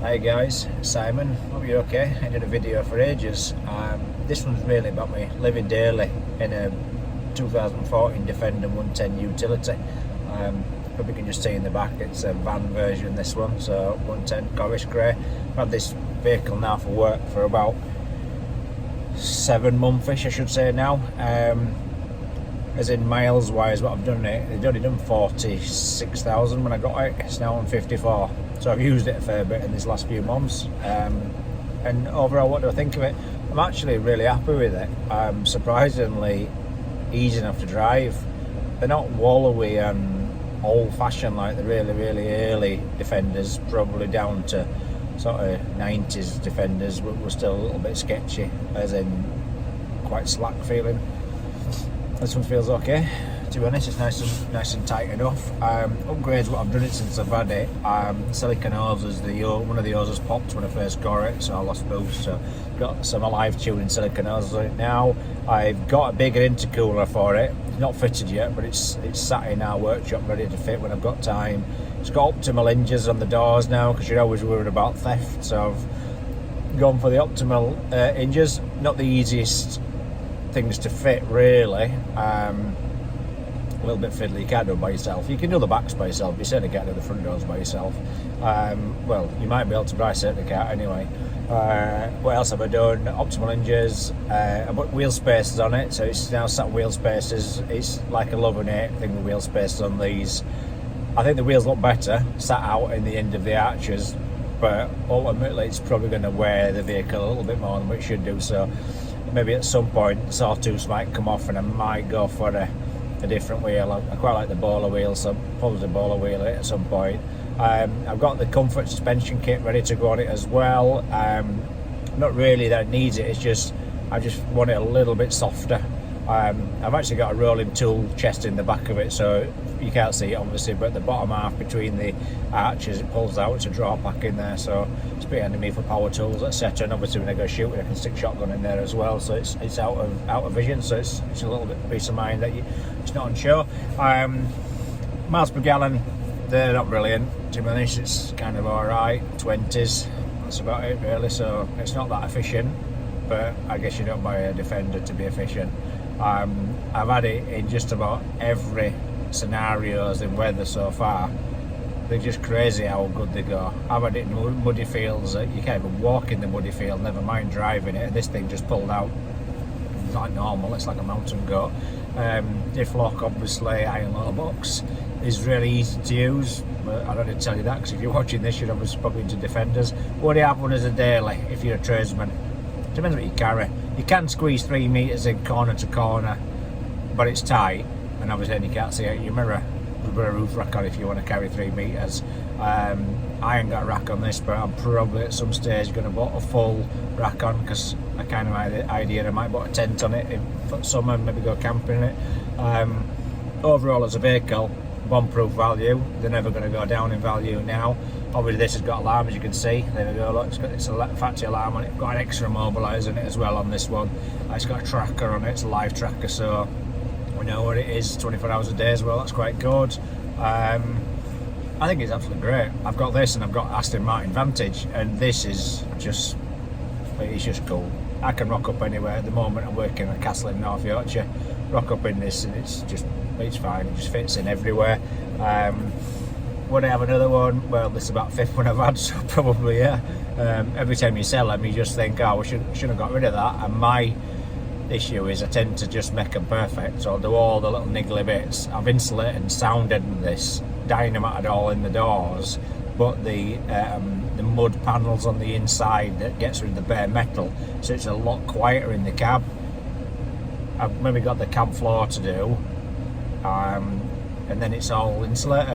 Hi guys, Simon. Hope you're okay. I did a video for ages. This one's really about me living daily in a 2014 Defender 110 utility. Probably can just see in the back it's a van version, this one, so 110 Cornish grey. I've had this vehicle now for work for about 7 months-ish, I should say now. As in miles wise, what I've done it's only done 46,000 when I got it. It's now on 54, so I've used it a fair bit in these last few months. And overall, what do I think of it? I'm actually really happy with it. Surprisingly easy enough to drive. They're not wallowy and old-fashioned like the really early Defenders, probably down to sort of 90s Defenders, but were still a little bit sketchy, as in quite slack feeling. This one feels okay, to be honest. It's nice and tight enough. Upgrades, what I've done it since I've had it. Silicon hoses, one of the hoses popped when I first got it, so I lost boost. So got some alive tuning silicon hoses on it now. I've got a bigger intercooler for it. It's not fitted yet, but it's sat in our workshop ready to fit when I've got time. It's got optimal hinges on the doors now, because you're always worried about theft. So I've gone for the optimal hinges. Not the easiest things to fit, really. A little bit fiddly. You can't do it by yourself. You can do the backs by yourself, you certainly can't do the front doors by yourself. Well, you might be able to, but I certainly can't anyway. What else have I done? Optimal hinges. I put wheel spacers on it, so it's now sat wheel spacers. It's like a love and hate thing with wheel spacers on these. I think the wheels look better sat out in the end of the arches, but ultimately it's probably going to wear the vehicle a little bit more than what it should do. So maybe at some point the sawtooths might come off and I might go for a different wheel. I quite like the bowler wheel, so probably bowler wheel it at some point. I've got the comfort suspension kit ready to go on it as well. Not really that it needs it, it's just I just want it a little bit softer. I've actually got a rolling tool chest in the back of it, so you can't see it obviously, but the bottom half between the arches, it pulls out, it's a draw pack in there, so it's a bit handy me for power tools, etc. And obviously when I go shooting I can stick shotgun in there as well, so it's out of vision, so it's a little bit of peace of mind that it's not on show. Miles per gallon, they're not brilliant, to be honest. It's kind of alright, 20s, that's about it really, so it's not that efficient, but I guess you don't buy a Defender to be efficient. I've had it in just about every scenarios in weather so far. They're just crazy how good they go. I've had it in muddy fields that you can't even walk in the muddy field, never mind driving it, and this thing just pulled out like normal. It's like a mountain goat. Diff lock, obviously, iron little box is really easy to use, but I don't need to tell you that, because if you're watching this you're obviously probably into Defenders. Would you have one as a daily if you're a tradesman? Depends what you carry. You can squeeze 3 metres in corner to corner, but it's tight, and obviously then you can't see out your mirror. Put a roof rack on if you want to carry 3 metres. I ain't got a rack on this, but I'm probably at some stage going to put a full rack on, because I kind of had the idea I might put a tent on it for summer and maybe go camping in it. Overall as a vehicle, bomb-proof value. They're never going to go down in value now. Obviously this has got alarm, as you can see. There we go, look, it's a factory alarm on it. Got an extra immobiliser in it as well on this one. It's got a tracker on it, it's a live tracker, so we know what it is 24 hours a day as well. That's quite good. I think it's absolutely great. I've got this and I've got Aston Martin Vantage, and this is just, it's just cool. I can rock up anywhere. At the moment I'm working at a castle in North Yorkshire. Rock up in this and it's fine, it just fits in everywhere. Would I have another one? Well, this is about 5th one I've had, so probably yeah. Every time you sell them you just think, oh, we should have got rid of that, and my issue is I tend to just make them perfect, so I'll do all the little niggly bits. I've insulated and sounded this, dynamited all in the doors, but the mud panels on the inside that gets rid of the bare metal, so it's a lot quieter in the cab. I've maybe got the cab floor to do, and then it's all insulated.